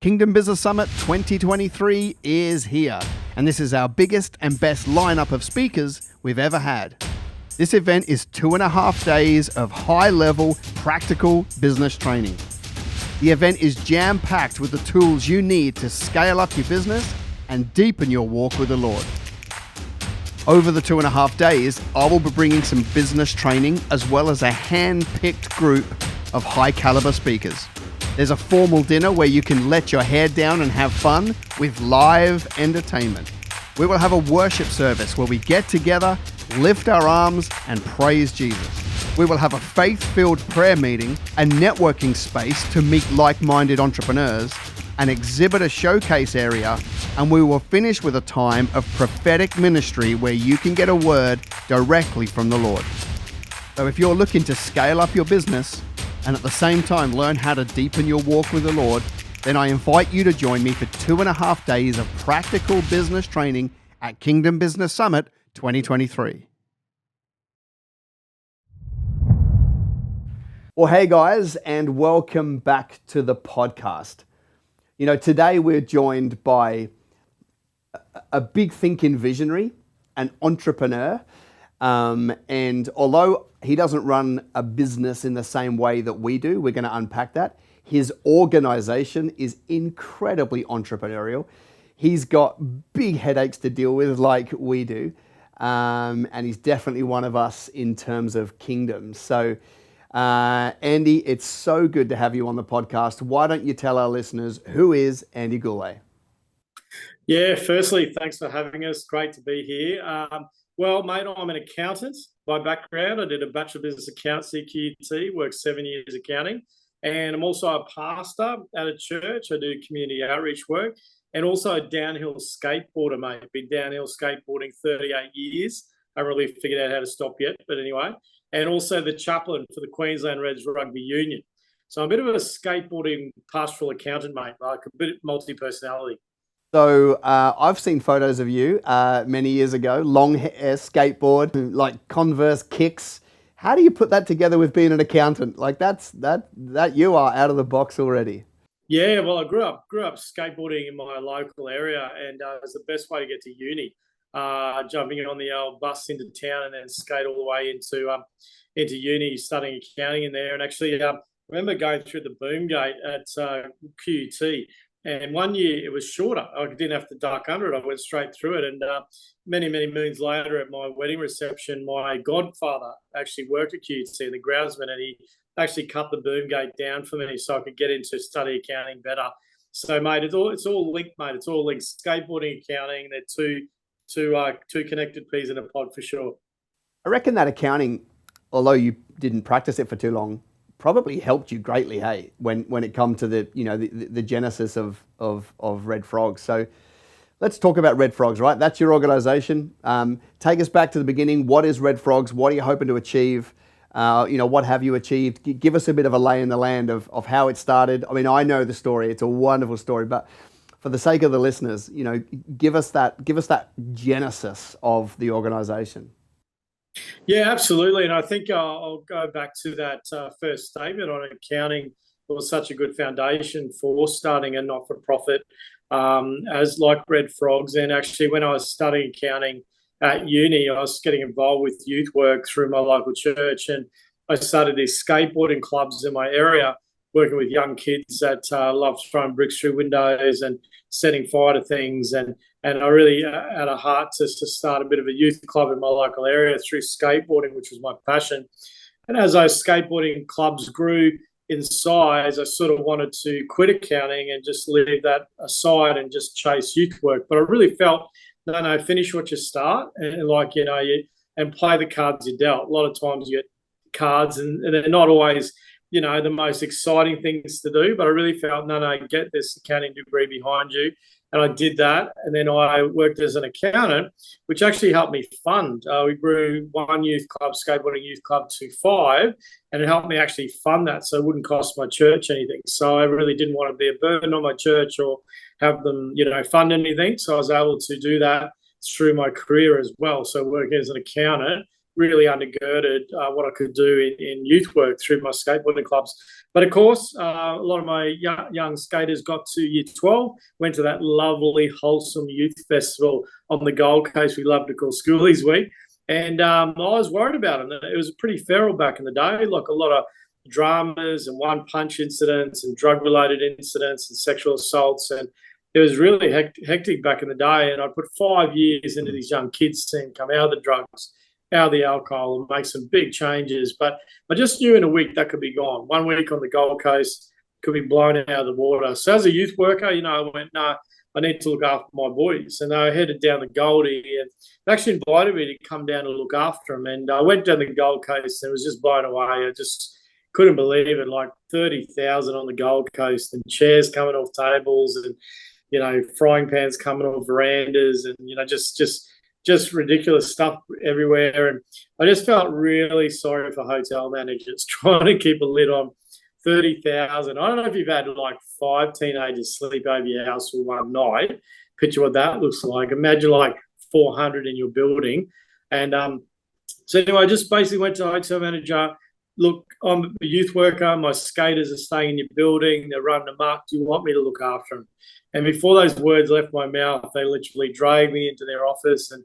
Kingdom Business Summit 2023 is here, and this is our biggest and best lineup of speakers we've ever had. This event is 2.5 days of high-level, practical business training. The event is jam-packed with the tools you need to scale up your business and deepen your walk with the Lord. Over the 2.5 days, I will be bringing some business training as well as a hand-picked group of high-caliber speakers. There's a formal dinner where you can let your hair down and have fun with live entertainment. We will have a worship service where we get together, lift our arms, and praise Jesus. We will have a faith-filled prayer meeting, a networking space to meet like-minded entrepreneurs, an exhibitor showcase area, and we will finish with a time of prophetic ministry where you can get a word directly from the Lord. So if you're looking to scale up your business, and at the same time learn how to deepen your walk with the Lord, then I invite you to join me for 2.5 days of practical business training at Kingdom Business Summit 2023. Well, hey guys, and welcome back to the podcast. You know, today we're joined by a big thinking visionary, an entrepreneur, and although he doesn't run a business in the same way that we do, we're going to unpack that. His organization is incredibly entrepreneurial. He's got big headaches to deal with like we do. And he's definitely one of us in terms of kingdom. So, Andy, it's so good to have you on the podcast. Why don't you tell our listeners, who is Andy Gourley? Yeah, firstly, thanks for having us. Great to be here. Well, mate, I'm an accountant by background. I did a Bachelor of Business Accountancy, QT, worked 7 years accounting. And I'm also a pastor at a church. I do community outreach work and also a downhill skateboarder, mate. Been downhill skateboarding 38 years. I haven't really figured out how to stop yet, but anyway. And also the chaplain for the Queensland Reds Rugby Union. So I'm a bit of a skateboarding pastoral accountant, mate, like a bit multi-personality. So I've seen photos of you many years ago, long hair, skateboard, like Converse kicks. How do you put that together with being an accountant? Like that you are out of the box already. Yeah, well, I grew up skateboarding in my local area, and it was the best way to get to uni. Jumping on the old bus into town and then skate all the way into uni, studying accounting in there. And actually, I remember going through the boom gate at QT. And 1 year it was shorter. I didn't have to duck under it. I went straight through it. And many, many moons later at my wedding reception, my godfather actually worked at QT, the groundsman, and he actually cut the boom gate down for me so I could get into study accounting better. So, mate, it's all linked, mate. It's all linked. Skateboarding, accounting, they're two connected peas in a pod for sure. I reckon that accounting, although you didn't practice it for too long, probably helped you greatly, hey, when it come to the genesis of Redfrogs. So let's talk about Redfrogs, right? That's your organization. Take us back to the beginning. What is Redfrogs? What are you hoping to achieve? What have you achieved? Give us a bit of a lay in the land of how it started. I mean, I know the story. It's a wonderful story, but for the sake of the listeners, give us that genesis of the organization. Yeah, absolutely. And I think I'll go back to that first statement on accounting. It was such a good foundation for starting a not-for-profit as like Redfrogs. And actually, when I was studying accounting at uni, I was getting involved with youth work through my local church. And I started these skateboarding clubs in my area, working with young kids that love throwing bricks through windows and setting fire to things. And I really had a heart to start a bit of a youth club in my local area through skateboarding, which was my passion. And as those skateboarding clubs grew in size, I sort of wanted to quit accounting and just leave that aside and just chase youth work. But I really felt, no, finish what you start and and play the cards you dealt. A lot of times you get cards and they're not always, the most exciting things to do. But I really felt, no, get this accounting degree behind you. And I did that. And then I worked as an accountant, which actually helped me fund. We grew one youth club, skateboarding youth club, to 5, and it helped me actually fund that so it wouldn't cost my church anything. So I really didn't want to be a burden on my church or have them, fund anything. So I was able to do that through my career as well. So working as an accountant really undergirded what I could do in youth work through my skateboarding clubs. But of course, a lot of my young skaters got to year 12, went to that lovely, wholesome youth festival on the Gold Coast we love to call Schoolies Week. And I was worried about it. It was pretty feral back in the day, like a lot of dramas and one-punch incidents and drug-related incidents and sexual assaults. And it was really hectic back in the day. And I put 5 years into these young kids seeing come out of the drugs, out of the alcohol, and make some big changes. But I just knew in a week that could be gone. 1 week on the Gold Coast could be blown out of the water. So as a youth worker, I went, no, I need to look after my boys. And I headed down the Goldie, and they actually invited me to come down and look after them. And I went down the Gold Coast and was just blown away. I just couldn't believe it, like 30,000 on the Gold Coast and chairs coming off tables and, frying pans coming off verandas and, just ridiculous stuff everywhere. And I just felt really sorry for hotel managers trying to keep a lid on 30,000. I don't know if you've had like 5 teenagers sleep over your house for one night. Picture what that looks like. Imagine like 400 in your building. And so anyway, I just basically went to the hotel manager. Look, I'm a youth worker. My skaters are staying in your building. They're running amok. Do you want me to look after them? And before those words left my mouth, they literally dragged me into their office and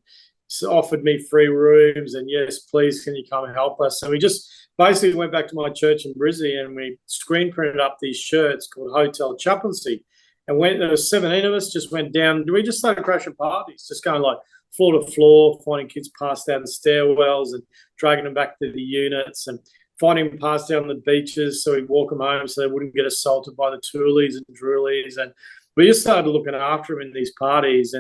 offered me free rooms. And yes, please, can you come and help us? So we just basically went back to my church in Brisbane and we screen printed up these shirts called Hotel Chaplaincy. And when there were 17 of us, just went down. We just started crashing parties, just going like floor to floor, finding kids passed down the stairwells and dragging them back to the units and finding them passed down the beaches. So we'd walk them home so they wouldn't get assaulted by the toolies and droolies. And we just started looking after them in these parties,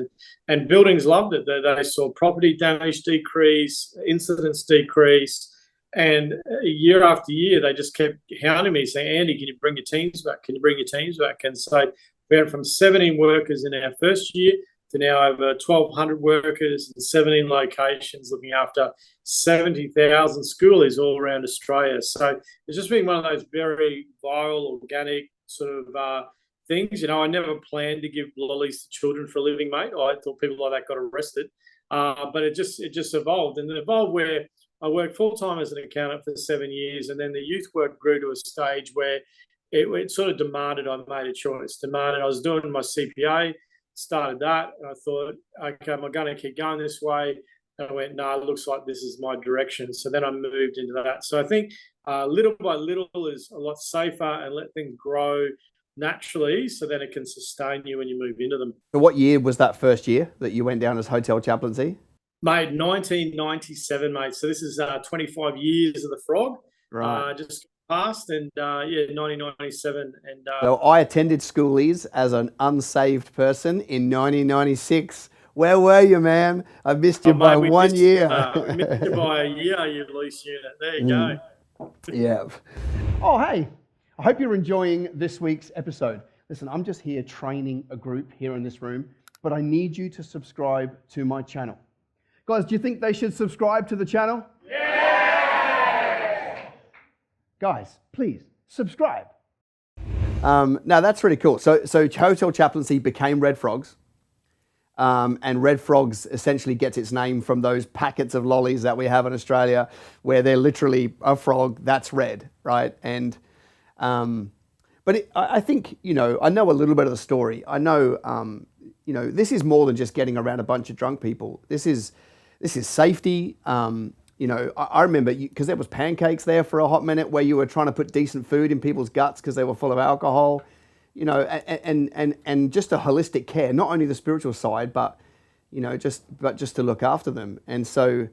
and buildings loved it. They saw property damage decrease, incidents decrease, and year after year, they just kept hounding me saying, Andy, can you bring your teams back? Can you bring your teams back? And so we went from 17 workers in our first year to now over 1,200 workers in 17 locations looking after 70,000 schoolies all around Australia. So it's just been one of those very viral, organic sort of things. I never planned to give lollies to children for a living, mate. I thought people like that got arrested. But it just evolved. And it evolved where I worked full-time as an accountant for 7 years, and then the youth work grew to a stage where it sort of demanded I made a choice. I was doing my CPA, started that, and I thought, okay, am I going to keep going this way? And I went, no, it looks like this is my direction. So then I moved into that. So I think little by little is a lot safer and let things grow naturally so that it can sustain you when you move into them. So what year was that first year that you went down as hotel chaplaincy? Mate, 1997, mate. So this is 25 years of the Frog. Right. Just passed, and 1997. And so I attended Schoolies as an unsaved person in 1996. Where were you, man? I missed you by 1 year. We missed you by a year, you loose unit. There you go. Yeah. Oh, hey. I hope you're enjoying this week's episode. Listen, I'm just here training a group here in this room, but I need you to subscribe to my channel. Guys, do you think they should subscribe to the channel? Yeah! Guys, please, subscribe. Now, that's really cool. So Hotel Chaplaincy became Redfrogs, and Redfrogs essentially gets its name from those packets of lollies that we have in Australia, where they're literally a frog that's red, right? And but I think, I know a little bit of the story. I know, this is more than just getting around a bunch of drunk people. This is safety. I remember, because there was pancakes there for a hot minute where you were trying to put decent food in people's guts because they were full of alcohol, and just a holistic care, not only the spiritual side, but just to look after them. And so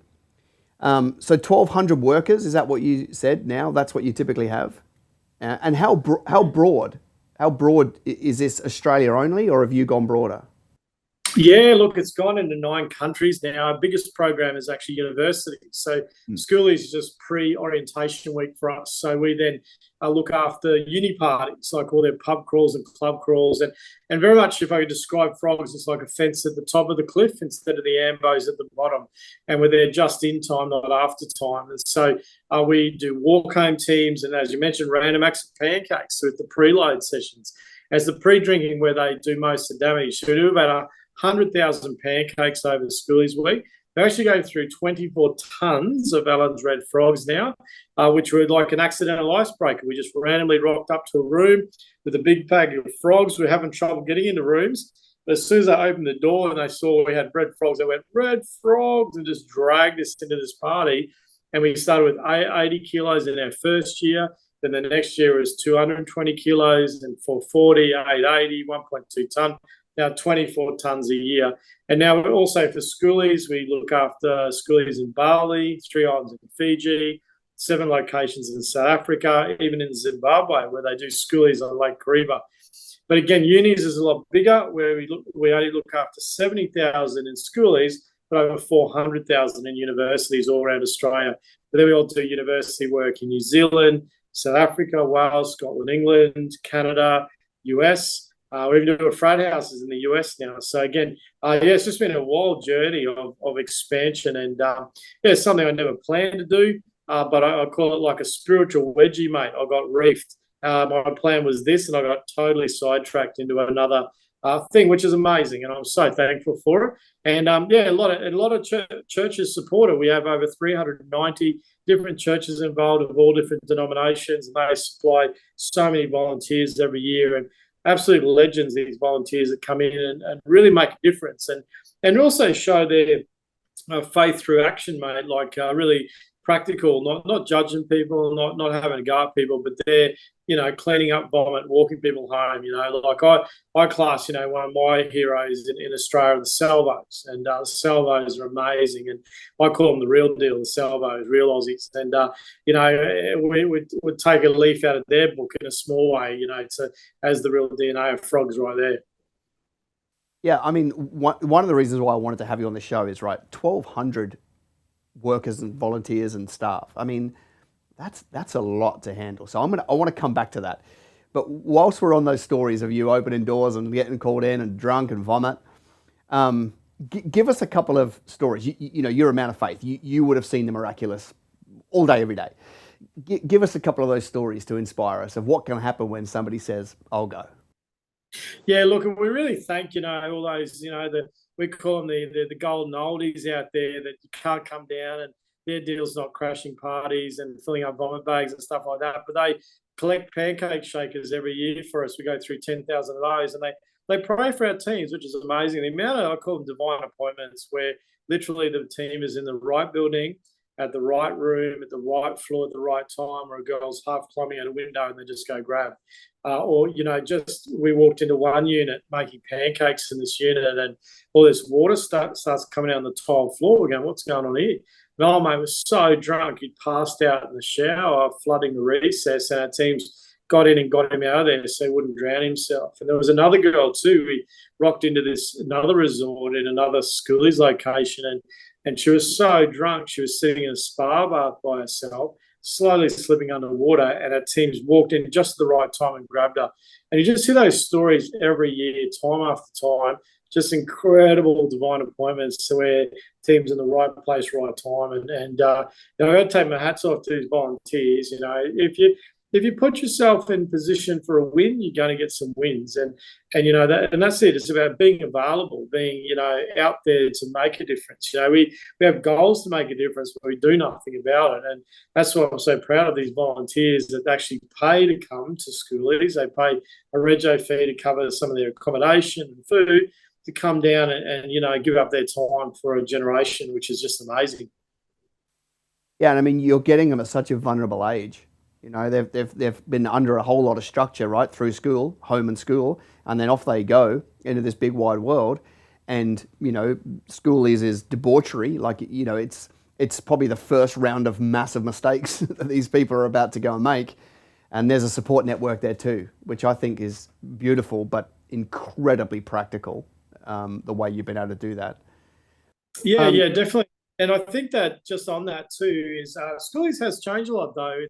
1,200 workers, is that what you said now? That's what you typically have? And how broad is this, Australia only, or have you gone broader? Yeah, look, it's gone into 9 countries now. Our biggest program is actually universities. So Schoolies is just pre-orientation week for us. So we then look after uni parties, like all their pub crawls and club crawls. And very much, if I could describe Frogs, it's like a fence at the top of the cliff instead of the ambos at the bottom. And we're there just in time, not after time. And so we do walk home teams and, as you mentioned, random acts of pancakes with the preload sessions. As the pre-drinking where they do most of the damage. So we do about 100,000 pancakes over the Schoolies week. They're actually going through 24 tons of Allen's Red Frogs now, which were like an accidental icebreaker. We just randomly rocked up to a room with a big bag of frogs. We were having trouble getting into rooms. But as soon as they opened the door and they saw we had red frogs, they went, "Red Frogs," and just dragged us into this party. And we started with 80 kilos in our first year. Then the next year was 220 kilos, and 440, 880, 1.2 ton. Now 24 tons a year. And now also for Schoolies, we look after Schoolies in Bali, 3 islands in Fiji, 7 locations in South Africa, even in Zimbabwe, where they do Schoolies on Lake Kariba. But again, unis is a lot bigger, where we only look after 70,000 in Schoolies, but over 400,000 in universities all around Australia. But then we all do university work in New Zealand, South Africa, Wales, Scotland, England, Canada, US. We even do frat houses in the US now. So again, it's just been a wild journey of expansion, and it's something I never planned to do, but I call it like a spiritual wedgie, mate. I got reefed. My plan was this, and I got totally sidetracked into another thing, which is amazing, and I'm so thankful for it. And a lot of churches support it. We have over 390 different churches involved of all different denominations, and they supply so many volunteers every year, and absolute legends, these volunteers that come in and really make a difference, and also show their faith through action, mate. Like really practical, not judging people, not having a go at people, but they're cleaning up vomit, walking people home. Like I class one of my heroes in Australia, the Salvos, and the Salvos are amazing, and I call them the real deal, the Salvos, real Aussies, and we would take a leaf out of their book in a small way, as the real DNA of frogs right there. Yeah, I mean, one of the reasons why I wanted to have you on the show is 1,200 workers and volunteers and staff. I mean, that's a lot to handle. So I want to come back to that. But whilst we're on those stories of you opening doors and getting called in and drunk and vomit, give us a couple of stories. You're a man of faith. You would have seen the miraculous all day, every day. Give us a couple of those stories to inspire us of what can happen when somebody says, "I'll go." Yeah, look, we really thank all those we call them the golden oldies out there that you can't come down, and their deal's not crashing parties and filling up vomit bags and stuff like that. But they collect pancake shakers every year for us. We go through 10,000 of those, and they pray for our teams, which is amazing. The amount of, I call them divine appointments, where literally the team is in the right building, at the right room, at the right floor, at the right time, where a girl's half climbing out a window and they just go grab. Just we walked into one unit making pancakes in this unit, and all this water starts coming out on the tile floor. We're going, "What's going on here?" And old mate was so drunk, he'd passed out in the shower, flooding the recess, and our teams got in and got him out of there so he wouldn't drown himself. And there was another girl too. We rocked into another resort in another Schoolies location, and she was so drunk, she was sitting in a spa bath by herself, slowly slipping underwater, and our teams walked in just at the right time and grabbed her. And you just see those stories every year, time after time, just incredible divine appointments to where teams in the right place, right time. And I got to take my hats off to these volunteers. If you put yourself in position for a win, you're going to get some wins, and that's it. It's about being available, being out there to make a difference. We have goals to make a difference, but we do nothing about it, and that's why I'm so proud of these volunteers that actually pay to come to Schoolies. They pay a rego fee to cover some of their accommodation and food to come down and give up their time for a generation, which is just amazing. Yeah, and I mean, you're getting them at such a vulnerable age. They've been under a whole lot of structure, right, through school, home and school, and then off they go into this big wide world. And Schoolies is debauchery. It's probably the first round of massive mistakes that these people are about to go and make. And there's a support network there too, which I think is beautiful but incredibly practical. The way you've been able to do that. Yeah, definitely. And I think that just on that too is Schoolies has changed a lot though.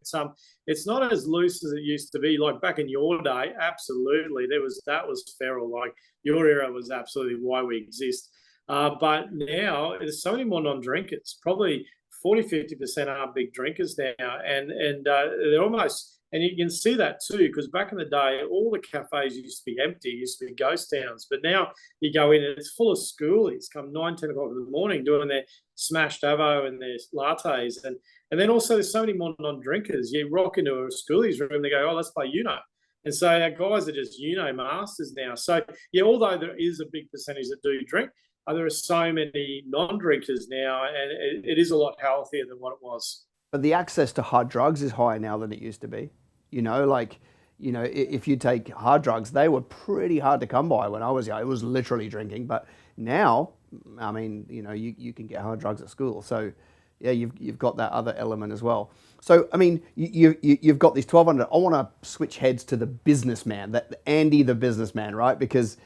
It's not as loose as it used to be. Like back in your day, absolutely, that was feral. Like your era was absolutely why we exist. But now there's so many more non-drinkers. Probably 40-50% are big drinkers now, and they're almost And you can see that too, because back in the day, all the cafes used to be empty, used to be ghost towns. But now you go in and it's full of schoolies come 9, 10 o'clock in the morning doing their smashed avo and their lattes. And then also there's so many more non-drinkers. You rock into a schoolies room, they go, oh, let's play Uno. And so our guys are just Uno masters now. So, yeah, although there is a big percentage that do drink, there are so many non-drinkers now, and it is a lot healthier than what it was. But the access to hard drugs is higher now than it used to be. If you take hard drugs, they were pretty hard to come by when I was young. It was literally drinking. But now, I mean, you can get hard drugs at school. So, yeah, you've got that other element as well. So, I mean, you've got these 1,200. I want to switch heads to the businessman, that Andy the businessman, right? Because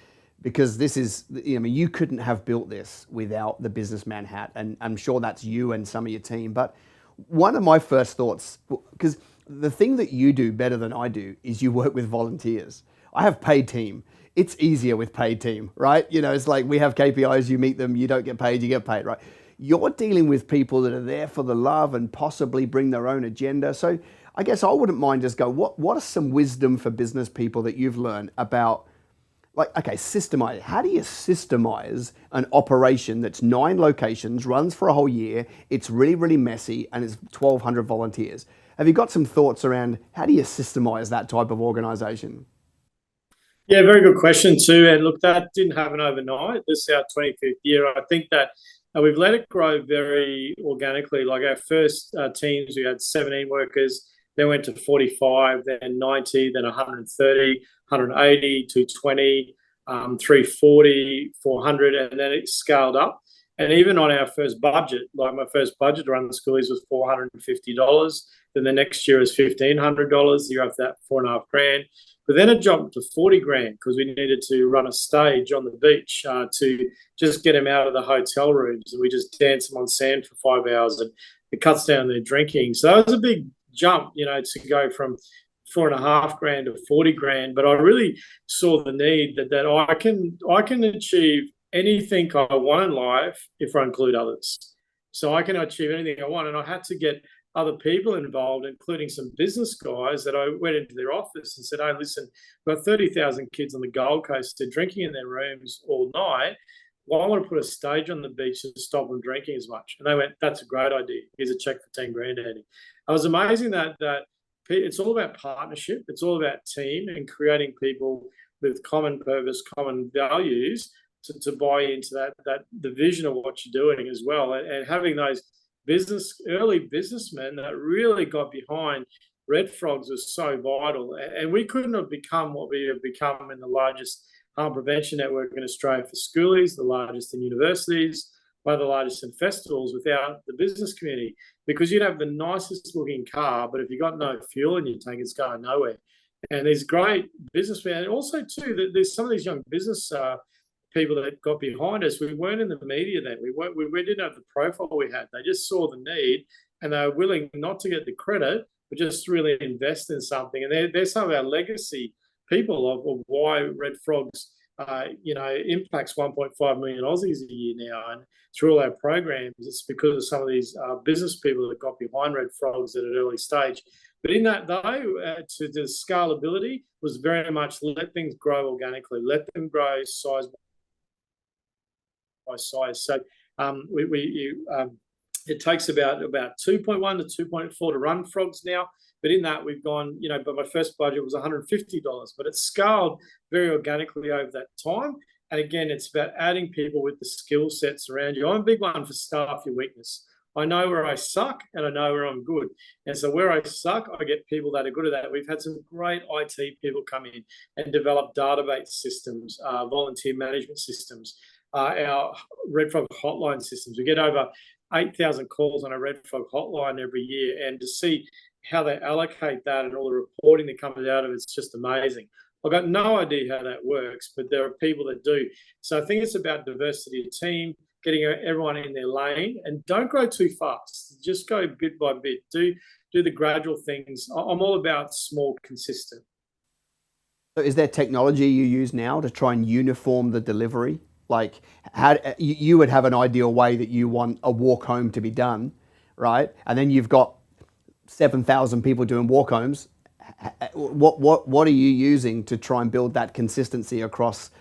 this is, you couldn't have built this without the businessman hat, and I'm sure that's you and some of your team. But one of my first thoughts, because the thing that you do better than I do is you work with volunteers. I have paid team. It's easier with paid team, right? It's like we have KPIs, you meet them, you don't get paid, you get paid, right? You're dealing with people that are there for the love and possibly bring their own agenda. So I guess I wouldn't mind just go, what are some wisdom for business people that you've learned about, systemize. How do you systemize an operation that's 9 locations, runs for a whole year, it's really, really messy, and it's 1,200 volunteers? Have you got some thoughts around how do you systemize that type of organization? Yeah, very good question too. And look, that didn't happen overnight. This is our 25th year. I think that we've let it grow very organically. Like our first teams, we had 17 workers, then went to 45, then 90, then 130, 180, 220, 340, 400, and then it scaled up. And even on our first budget, like my first budget to run the schoolies was $450. Then the next year was $1,500. The year after that, $4,500. But then it jumped to 40 grand because we needed to run a stage on the beach to just get them out of the hotel rooms. And we just dance them on sand for 5 hours, and it cuts down their drinking. So that was a big jump, to go from $4,500 to 40 grand. But I really saw the need that I can achieve anything I want in life if I include others. So I can achieve anything I want. And I had to get other people involved, including some business guys that I went into their office and said, hey, listen, we've got 30,000 kids on the Gold Coast. They're drinking in their rooms all night. Well, I want to put a stage on the beach to stop them drinking as much. And they went, that's a great idea. Here's a check for 10 grand, Andy. I was amazing that it's all about partnership. It's all about team and creating people with common purpose, common values to buy into that the vision of what you're doing as well. And having those early businessmen that really got behind Redfrogs was so vital. And we couldn't have become what we have become in the largest harm prevention network in Australia for schoolies, the largest in universities, one of the largest in festivals, without the business community. Because you'd have the nicest looking car, but if you got no fuel in your tank, it's going nowhere. And these great businessmen, and also too, there's some of these young business people that got behind us. We weren't in the media then. We didn't have the profile we had. They just saw the need, and they were willing not to get the credit, but just really invest in something. And they're some of our legacy people of why Redfrogs, impacts 1.5 million Aussies a year now. And through all our programs, it's because of some of these business people that got behind Redfrogs at an early stage. But in that, though, to the scalability was very much let things grow organically, let them grow size by size. So it takes about 2.1 to 2.4 to run frogs now. But in that, we've gone, but my first budget was $150, but it's scaled very organically over that time. And again, it's about adding people with the skill sets around you. I'm a big one for staff your weakness. I know where I suck and I know where I'm good. And so where I suck, I get people that are good at that. We've had some great IT people come in and develop database systems, volunteer management systems, our Redfrog hotline systems. We get over 8,000 calls on a Redfrog hotline every year, and to see how they allocate that and all the reporting that comes out of it's just amazing. I've got no idea how that works, but there are people that do. So I think it's about diversity of team, getting everyone in their lane, and don't grow too fast. Just go bit by bit. Do the gradual things. I'm all about small, consistent. So is there technology you use now to try and uniform the delivery? Like, how you would have an ideal way that you want a walk home to be done, right? And then you've got 7,000 people doing walk homes. What are you using to try and build that consistency across,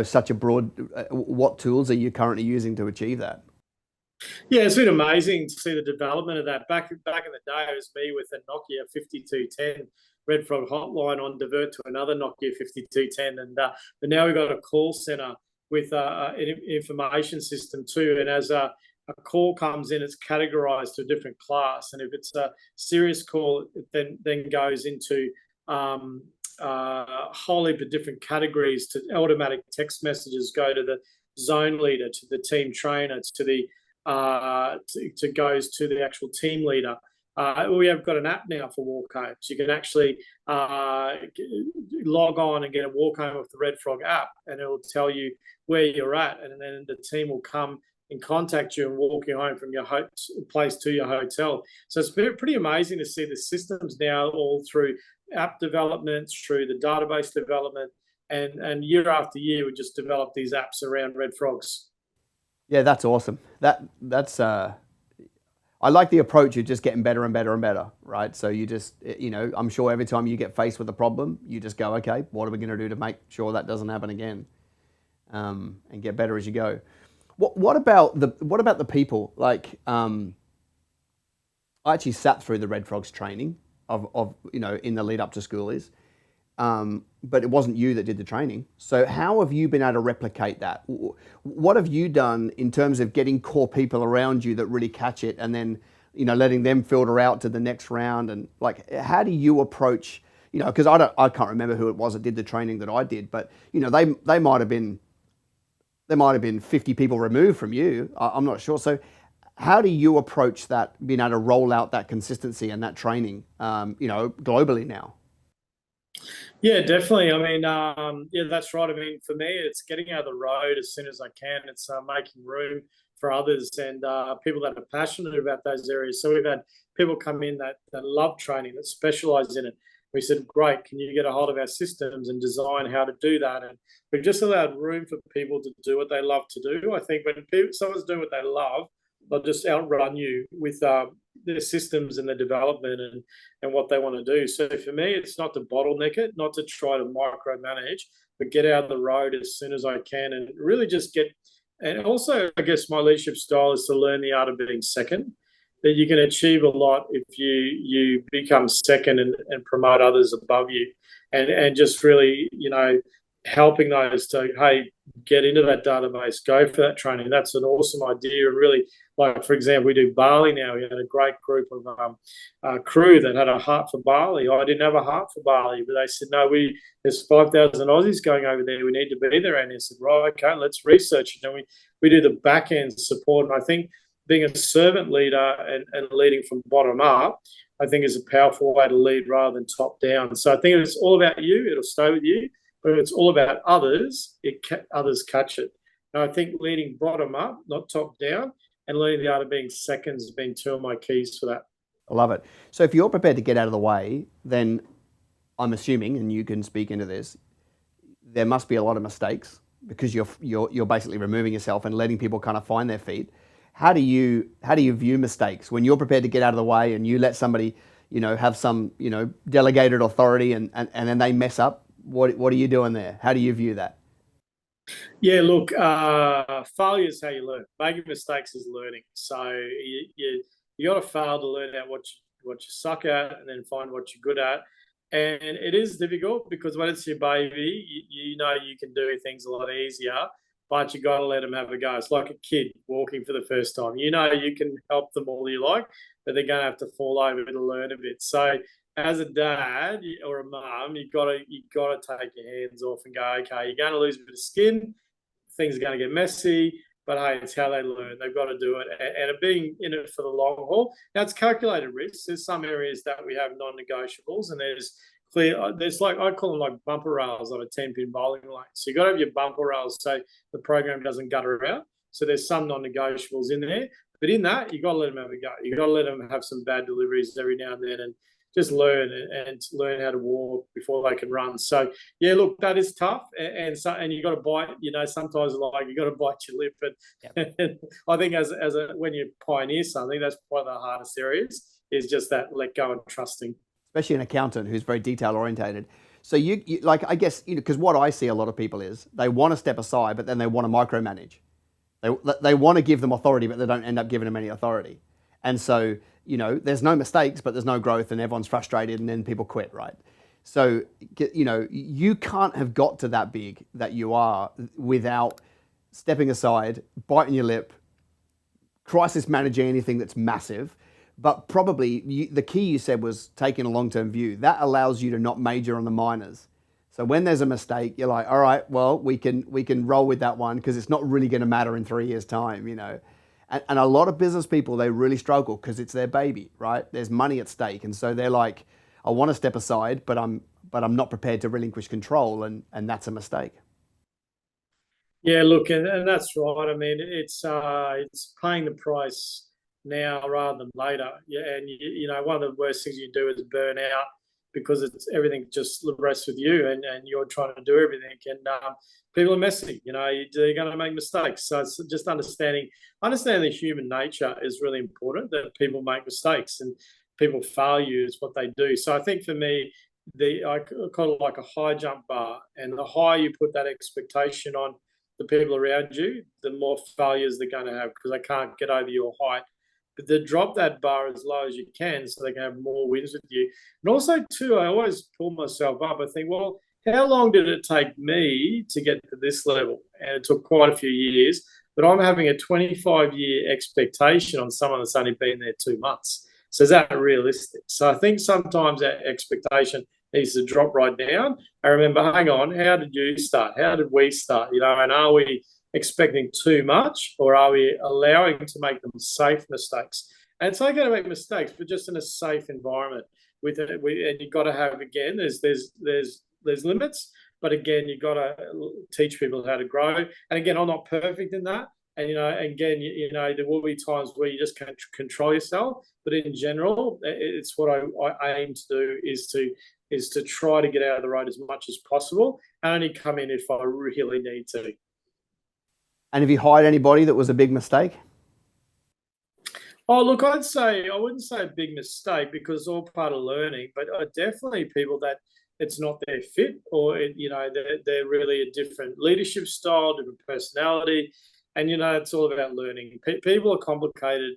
such a broad? What tools are you currently using to achieve that? Yeah, it's been amazing to see the development of that. Back in the day, it was me with a Nokia 5210 Redfrog hotline on divert to another Nokia 5210, but now we've got a call center with an information system too. And as a call comes in, it's categorized to a different class, and if it's a serious call, it then goes into a whole heap of different categories. To automatic text messages go to the zone leader, to the team trainer, to the goes to the actual team leader. We have got an app now for walk homes. You can actually log on and get a walk home with the Red Frog app, and it will tell you where you're at, and then the team will come and contact you and walk you home from your place to your hotel. So it's been pretty amazing to see the systems now, all through app development, through the database development, and year after year we just develop these apps around Red Frogs. Yeah, that's awesome. That's I like the approach of just getting better and better and better, right? So you just, I'm sure every time you get faced with a problem, you just go, okay, what are we going to do to make sure that doesn't happen again, and get better as you go. What about the people? Like, I actually sat through the Red Frogs training of in the lead up to Schoolies, but it wasn't you that did the training. So how have you been able to replicate that? What have you done in terms of getting core people around you that really catch it, and then letting them filter out to the next round? And like, how do you approach? Because I can't remember who it was that did the training that I did, but they might have been 50 people removed from you. I'm not sure. So how do you approach that, being able to roll out that consistency and that training, globally now? Yeah, definitely. I mean, yeah, that's right. I mean, for me, it's getting out of the road as soon as I can. It's making room for others and people that are passionate about those areas. So we've had people come in that love training, that specialize in it. We said, great, can you get a hold of our systems and design how to do that? And we've just allowed room for people to do what they love to do. I think when someone's doing what they love, they'll just outrun you with their systems and the development and what they want to do. So for me, it's not to bottleneck it, not to try to micromanage, but get out of the road as soon as I can and really just get. And also, I guess my leadership style is to learn the art of being second. That you can achieve a lot if you become second and promote others above you, and just really helping those to, hey, get into that database, go for that training. That's an awesome idea. And really, like, for example, we do Bali now. We had a great group of crew that had a heart for Bali. I didn't have a heart for Bali, but they said, no, there's 5,000 Aussies going over there. We need to be there. And they said, right, okay, let's research it. And we do the back end support. And I think being a servant leader and leading from bottom up, I think is a powerful way to lead rather than top down. So I think it's all about you. It'll stay with you. But if it's all about others, others catch it. And I think leading bottom up, not top down, and learning the art of being seconds has been two of my keys for that. I love it. So if you're prepared to get out of the way, then I'm assuming, and you can speak into this, there must be a lot of mistakes because you're basically removing yourself and letting people kind of find their feet. How do you view mistakes when you're prepared to get out of the way and you let somebody have some delegated authority and then they mess up? What are you doing there? How do you view that? Yeah, look, failure is how you learn. Making mistakes is learning. So you got to fail to learn out what you suck at, and then find what you're good at. And it is difficult because when it's your baby, you can do things a lot easier, but you got to let them have a go. It's like a kid walking for the first time. You can help them all you like, but they're going to have to fall over to learn a bit. So as a dad or a mum, you got to take your hands off and go, okay, you're going to lose a bit of skin. Things are going to get messy, but hey, it's how they learn. They've got to do it, and being in it for the long haul. Now, it's calculated risks. There's some areas that we have non-negotiables, and there's like, I call them like bumper rails on a 10-pin bowling lane. So you got to have your bumper rails so the program doesn't gutter out. So there's some non-negotiables in there, but in that, you got to let them have a go. You got to let them have some bad deliveries every now and then, and just learn learn how to walk before they can run. So yeah, look, that is tough, and you got to bite. Sometimes like you got to bite your lip, and I think when you pioneer something, that's one of the hardest areas is just that let go and trusting. especially an accountant who's very detail orientated. So you like, I guess, because what I see a lot of people is they want to step aside, but then they want to micromanage. They want to give them authority, but they don't end up giving them any authority. And so, there's no mistakes, but there's no growth, and everyone's frustrated, and then people quit, right? So, you can't have got to that big that you are without stepping aside, biting your lip, crisis managing anything that's massive. But probably the key you said was taking a long-term view. That allows you to not major on the minors. So when there's a mistake, you're like, all right, well, we can roll with that one because it's not really going to matter in 3 years' time, And a lot of business people, they really struggle because it's their baby, right? There's money at stake, and so they're like, I want to step aside, but I'm not prepared to relinquish control, and that's a mistake. Yeah, look, and that's right. I mean, it's paying the price now rather than later. Yeah, and one of the worst things you do is burn out because everything just rests with you, and you're trying to do everything, and people are messy. They're going to make mistakes. So it's just understanding the human nature is really important. That people make mistakes and people failure is what they do. So I think for me, I call it like a high jump bar, and the higher you put that expectation on the people around you, the more failures they're going to have because they can't get over your height. But to drop that bar as low as you can so they can have more wins with you. And also, too, I always pull myself up. I think, well, how long did it take me to get to this level? And it took quite a few years. But I'm having a 25-year expectation on someone that's only been there 2 months. So is that realistic? So I think sometimes that expectation needs to drop right down. I remember, hang on, how did you start? How did we start? And are we expecting too much, or are we allowing to make them safe mistakes? And it's okay to make mistakes, but just in a safe environment. And you've got to have, again, there's limits, but again, you've got to teach people how to grow. And again, I'm not perfect in that. And again, there will be times where you just can't control yourself. But in general, it's what I aim to do is to try to get out of the road as much as possible, and only come in if I really need to. And have you hired anybody that was a big mistake? Oh, look, I wouldn't say a big mistake because it's all part of learning, but definitely people that it's not their fit, or they're really a different leadership style, different personality, and it's all about learning. People are complicated,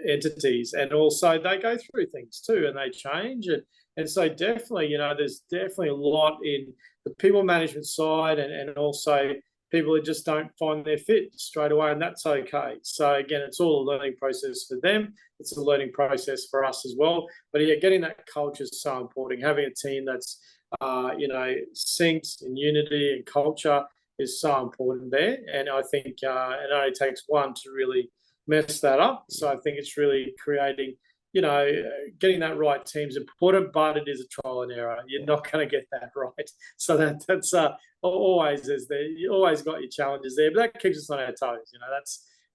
entities, and also they go through things too, and they change, and so definitely, there's definitely a lot in the people management side, and also people who just don't find their fit straight away, and that's okay. So again, it's all a learning process for them. It's a learning process for us as well. But yeah, getting that culture is so important. Having a team that's synced in unity and culture is so important there. And I think it only takes one to really mess that up. So I think it's really creating, getting that right team is important, but it is a trial and error. You're not going to get that right. So that's always is there. You always got your challenges there, but that keeps us on our toes.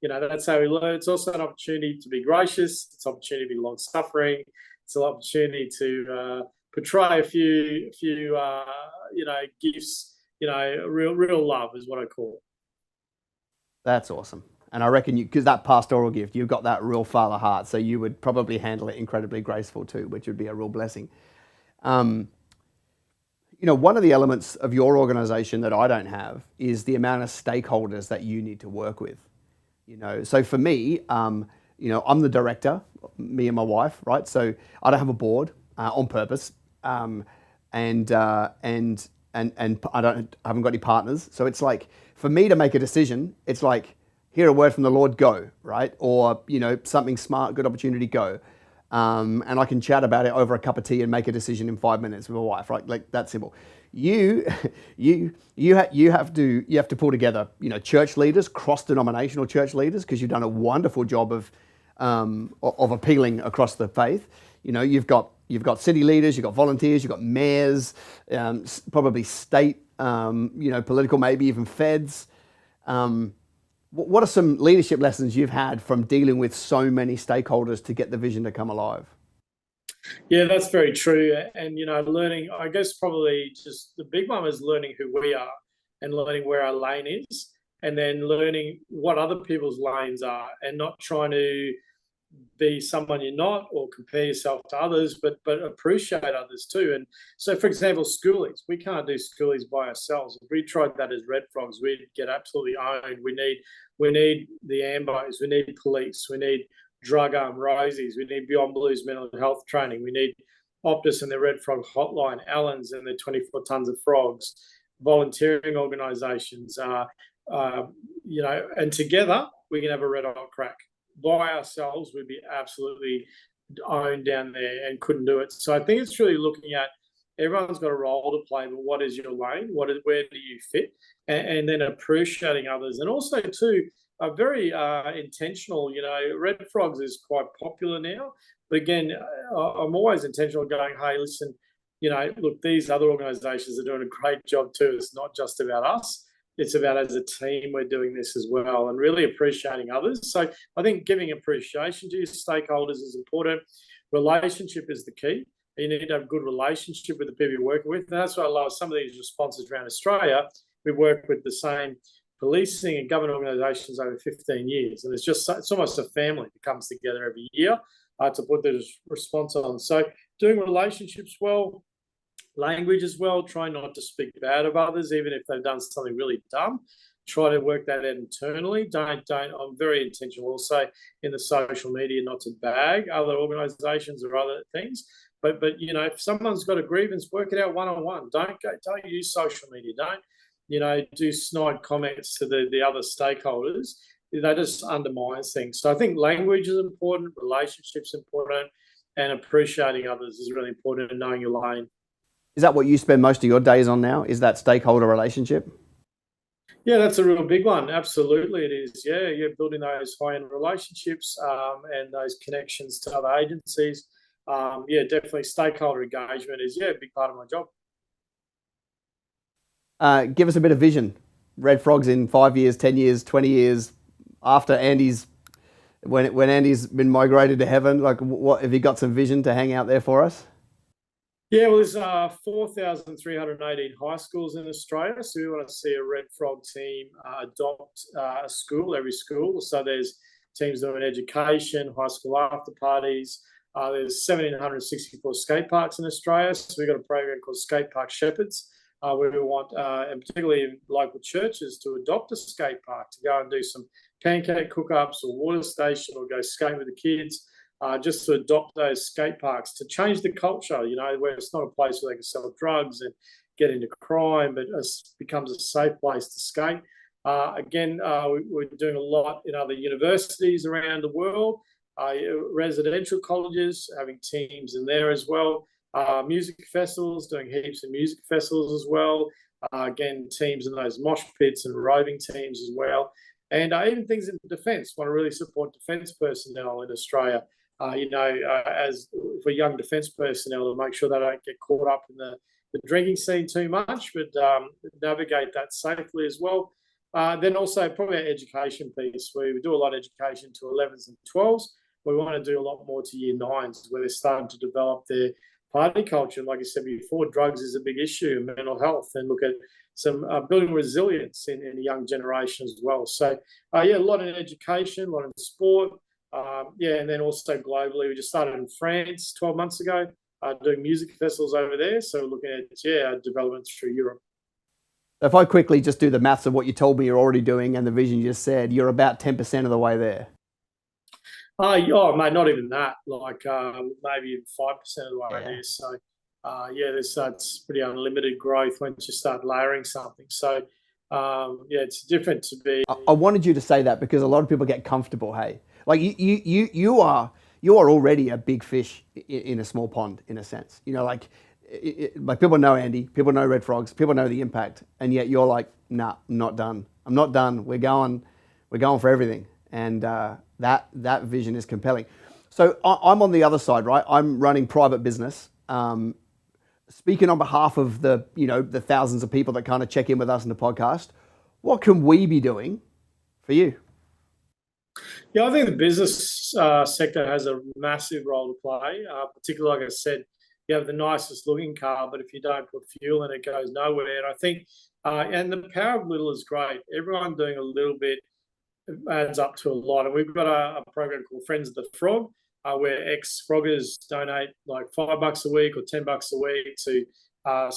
That's how we learn. It's also an opportunity to be gracious. It's an opportunity to be long-suffering. It's an opportunity to portray a few gifts. Real love is what I call it. That's awesome. And I reckon because that pastoral gift, you've got that real father heart, so you would probably handle it incredibly graceful too, which would be a real blessing. One of the elements of your organization that I don't have is the amount of stakeholders that you need to work with. So for me, I'm the director, me and my wife, right? So I don't have a board on purpose, and I haven't got any partners. So it's like for me to make a decision, it's like, hear a word from the Lord, go, right? Or, something smart, good opportunity, go. And I can chat about it over a cup of tea and make a decision in 5 minutes with my wife, right? Like that simple. You have to pull together, church leaders, cross-denominational church leaders, because you've done a wonderful job of appealing across the faith. You've got city leaders, you've got volunteers, you've got mayors, probably state, political, maybe even feds. What are some leadership lessons you've had from dealing with so many stakeholders to get the vision to come alive? Yeah, that's very true. And, learning, I guess probably just the big one is learning who we are and learning where our lane is, and then learning what other people's lanes are, and not trying to be someone you're not or compare yourself to others, but appreciate others too. And so, for example, Schoolies, we can't do Schoolies by ourselves. If we tried that as Redfrogs, we'd get absolutely owned. We need the Ambos, we need police, we need drug armed Rosies, we need Beyond Blues mental health training, we need Optus and the Red Frog Hotline, Allens and the 24 Tons of Frogs, volunteering organisations, and together we can have a red hot crack. By ourselves, we'd be absolutely owned down there and couldn't do it. So I think it's really looking at everyone's got a role to play, but what is your lane? Where do you fit? And then appreciating others. And also, too, a very intentional, Red Frogs is quite popular now. But again, I'm always intentional going, hey, listen, look, these other organisations are doing a great job too. It's not just about us. It's about as a team we're doing this as well, and really appreciating others. So I think giving appreciation to your stakeholders is important. Relationship is the key. You need to have a good relationship with the people you're working with. And that's why I love some of these responses around Australia. We work with the same policing and government organisations over 15 years. And it's almost a family that comes together every year to put this response on. So doing relationships well, language as well, try not to speak bad of others, even if they've done something really dumb. Try to work that out internally. I'm very intentional also in the social media not to bag other organisations or other things. But if someone's got a grievance, work it out one-on-one. Don't use social media. Don't do snide comments to the other stakeholders. That just undermines things. So I think language is important, relationships important, and appreciating others is really important, and knowing your lane. Is that what you spend most of your days on now? Is that stakeholder relationship? Yeah, that's a real big one. Absolutely, it is. Yeah, you're building those high-end relationships and those connections to other agencies. Definitely stakeholder engagement is a big part of my job. Give us a bit of vision. Red Frogs in 5 years, 10 years, 20 years after Andy's, when Andy's been migrated to heaven. Like, what have you got some vision to hang out there for us? Yeah, well, there's 4,318 high schools in Australia, so we want to see a Red Frog team adopt a school, every school. So there's teams doing education, high school after parties. There's 1,764 skate parks in Australia, so we've got a program called Skate Park Shepherds, where we want, and particularly in local churches, to adopt a skate park, to go and do some pancake cook-ups or water station or go skate with the kids. Just to adopt those skate parks, to change the culture, where it's not a place where they can sell drugs and get into crime, but it becomes a safe place to skate. We're doing a lot in other universities around the world, residential colleges, having teams in there as well. Music festivals, doing heaps of music festivals as well. Teams in those mosh pits and roving teams as well. And even things in defence. Want to really support defence personnel in Australia. As for young defence personnel, to make sure they don't get caught up in the drinking scene too much, but navigate that safely as well. Then also probably our education piece. We do a lot of education to 11s and 12s. We want to do a lot more to year 9s, where they're starting to develop their party culture. And like I said before, drugs is a big issue, and mental health, and look at some building resilience in the young generation as well. So, a lot in education, a lot in sport. And then also globally, we just started in France 12 months ago, doing music festivals over there. So we're looking at developments through Europe. If I quickly just do the maths of what you told me you're already doing and the vision you just said, you're about 10% of the way there. Mate, not even that. Like maybe 5% of the way there. So, it's pretty unlimited growth once you start layering something. So, it's different to be. I wanted you to say that because a lot of people get comfortable. Hey, like you are already a big fish in a small pond, in a sense. Like people know Andy, people know Red Frogs, people know the impact, and yet you're like, nah, I'm not done. I'm not done. We're going for everything, and that vision is compelling. So I'm on the other side, right? I'm running private business. Speaking on behalf of the thousands of people that kind of check in with us in the podcast, what can we be doing for you? Yeah, I think the business sector has a massive role to play, particularly, like I said, you have the nicest looking car, but if you don't put fuel in, it goes nowhere. And I think, and the power of little is great. Everyone doing a little bit adds up to a lot. And we've got a program called Friends of the Frog, where ex-froggers donate like $5 a week or $10 a week to a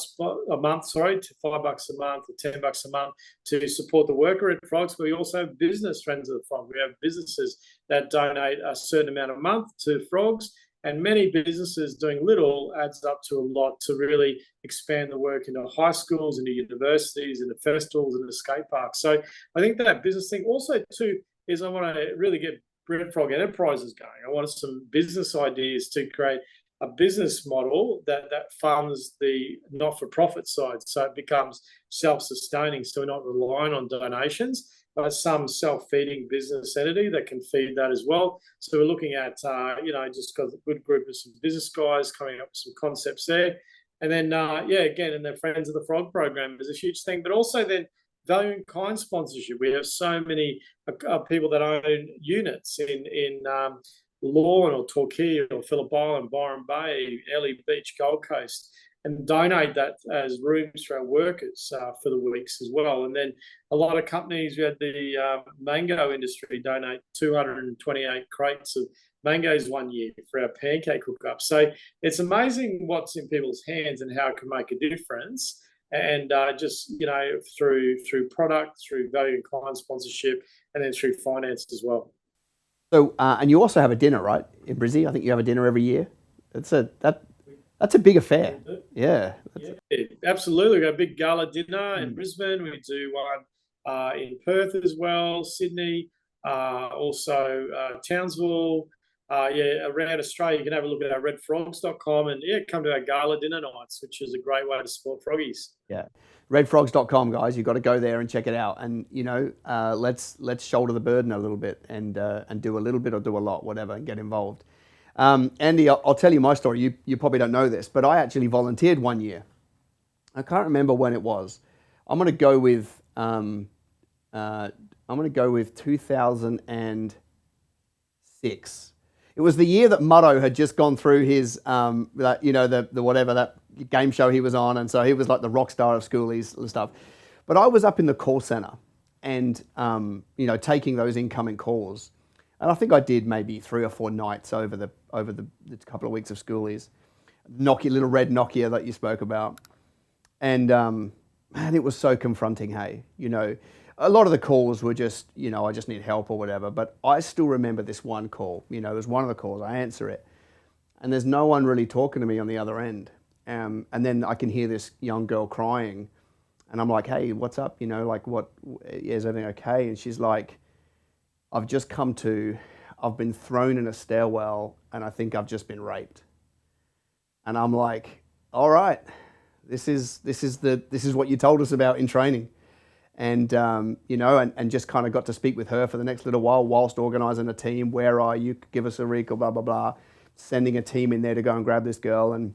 month, sorry, to $5 a month or $10 a month to support the worker at Frogs. But we also have business Friends of the Frog. We have businesses that donate a certain amount a month to Frogs, and many businesses doing little adds up to a lot to really expand the work into high schools, into universities, into festivals, into skate parks. So I think that business thing also too is I want to really get Redfrog enterprises going. I wanted some business ideas to create a business model that funds the not-for-profit side, so it becomes self-sustaining, so we're not relying on donations, but some self-feeding business entity that can feed that as well. So we're looking at, just got a good group of some business guys coming up with some concepts there. And then, again, in the Friends of the Frog program is a huge thing, but also then value in kind sponsorship. We have so many people that own units in Lorne or Torquay or Phillip Island, Byron Bay, Ellie Beach, Gold Coast, and donate that as rooms for our workers for the weeks as well. And then a lot of companies, we had the mango industry donate 228 crates of mangoes one year for our pancake hookup. So it's amazing what's in people's hands and how it can make a difference. And through product, through value and client sponsorship, and then through finance as well. So, and you also have a dinner, right, in Brizzy? I think you have a dinner every year. That's a big affair. Yeah, absolutely. We got a big gala dinner in Brisbane. We do one in Perth as well, Sydney, also Townsville. Around Australia, you can have a look at our redfrogs.com and come to our gala dinner nights, which is a great way to support froggies. Yeah, redfrogs.com, guys. You've got to go there and check it out. And let's shoulder the burden a little bit and do a little bit or do a lot, whatever, and get involved. Andy, I'll tell you my story. You probably don't know this, but I actually volunteered one year. I can't remember when it was. I'm going to go with 2006. It was the year that Mutto had just gone through his, that game show he was on, and so he was like the rock star of Schoolies and stuff. But I was up in the call center and, taking those incoming calls. And I think I did maybe 3 or 4 nights over the couple of weeks of Schoolies. Little red Nokia that you spoke about. And, man, it was so confronting, hey, a lot of the calls were just, I just need help or whatever. But I still remember this one call. It was one of the calls. I answer it. And there's no one really talking to me on the other end. And then I can hear this young girl crying. And I'm like, hey, what's up? Is everything okay? And she's like, I've been thrown in a stairwell and I think I've just been raped. And I'm like, all right, this is what you told us about in training. And, and just kind of got to speak with her for the next little while whilst organizing a team. Where are you? Give us a recall, blah, blah, blah. Sending a team in there to go and grab this girl. And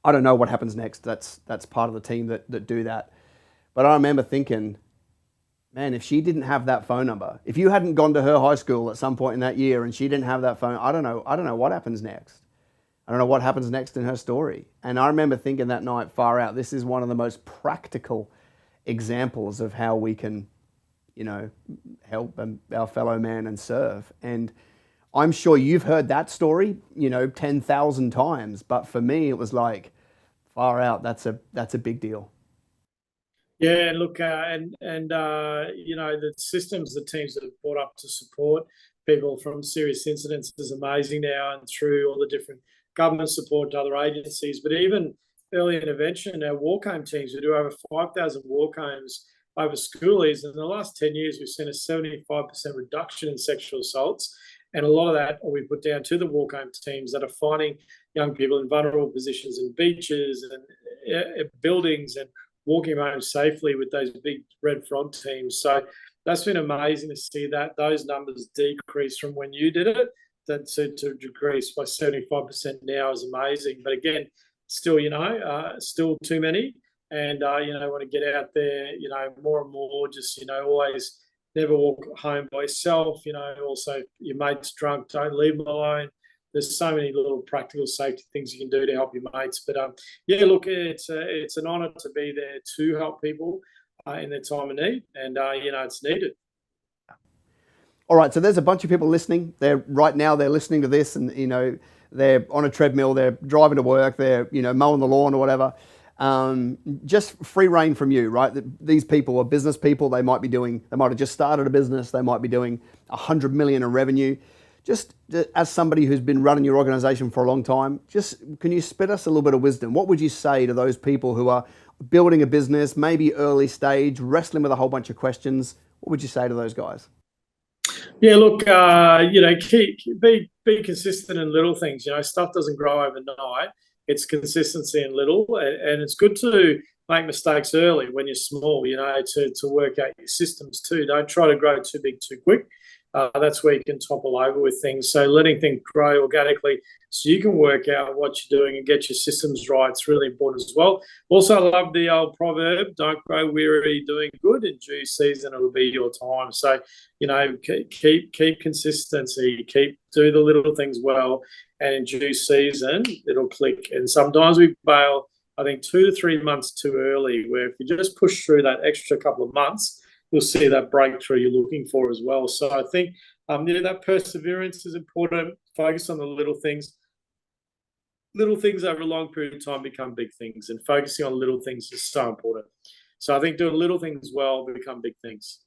I don't know what happens next. That's part of the team that do that. But I remember thinking, man, if she didn't have that phone number, if you hadn't gone to her high school at some point in that year and she didn't have that phone, I don't know what happens next. I don't know what happens next in her story. And I remember thinking that night, far out, this is one of the most practical examples of how we can, help our fellow man and serve. And I'm sure you've heard that story, 10,000 times. But for me, it was like, far out, that's a big deal. Yeah, look, the systems, the teams that have brought up to support people from serious incidents is amazing now, and through all the different government support to other agencies, but even early intervention, our walk home teams, we do over 5,000 walk homes over Schoolies. In the last 10 years, we've seen a 75% reduction in sexual assaults. And a lot of that we put down to the walk home teams that are finding young people in vulnerable positions in beaches and buildings and walking home safely with those big red frog teams. So that's been amazing to see that those numbers decrease from when you did it. That to decrease by 75% now is amazing. But again, still, still too many. And, want to get out there, more and more, just, always never walk home by yourself. Also your mate's drunk, don't leave them alone. There's so many little practical safety things you can do to help your mates. But look, it's an honour to be there to help people in their time of need, and it's needed. All right, so there's a bunch of people listening. They're listening to this, and they're on a treadmill, they're driving to work, they're mowing the lawn or whatever. Just free reign from you, right? These people are business people. They might have just started a business. They might be doing 100 million in revenue. Just as somebody who's been running your organization for a long time, can you spit us a little bit of wisdom? What would you say to those people who are building a business, maybe early stage, wrestling with a whole bunch of questions? What would you say to those guys? Yeah, look, be consistent in little things. Stuff doesn't grow overnight. It's consistency in little, and it's good to make mistakes early when you're small. To work out your systems too. Don't try to grow too big too quick. That's where you can topple over with things. So letting things grow organically so you can work out what you're doing and get your systems right. It's really important as well. Also, I love the old proverb, don't grow weary doing good. In due season, it'll be your time. So, keep consistency, do the little things well, and in due season, it'll click. And sometimes we bail, I think, 2 to 3 months too early, where if you just push through that extra couple of months, you'll see that breakthrough you're looking for as well. So I think that perseverance is important. Focus on the little things. Little things over a long period of time become big things, and focusing on little things is so important. So I think doing little things well become big things.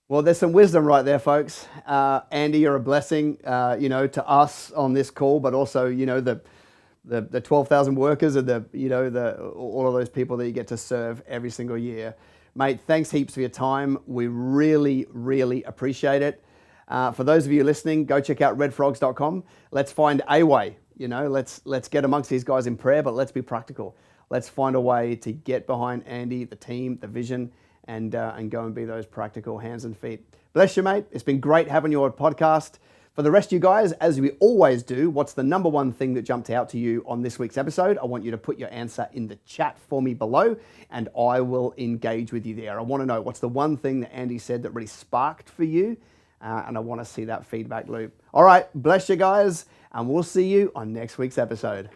Well, there's some wisdom right there, folks. Andy, you're a blessing, to us on this call, but also, the 12,000 workers and all of those people that you get to serve every single year. Mate, thanks heaps for your time. We really, really appreciate it. For those of you listening, go check out redfrogs.com. Let's find a way. Let's get amongst these guys in prayer, but let's be practical. Let's find a way to get behind Andy, the team, the vision, and go and be those practical hands and feet. Bless you, mate. It's been great having you on podcast. For the rest of you guys, as we always do, what's the number one thing that jumped out to you on this week's episode? I want you to put your answer in the chat for me below, and I will engage with you there. I want to know what's the one thing that Andy said that really sparked for you, and I want to see that feedback loop. All right, bless you guys, and we'll see you on next week's episode.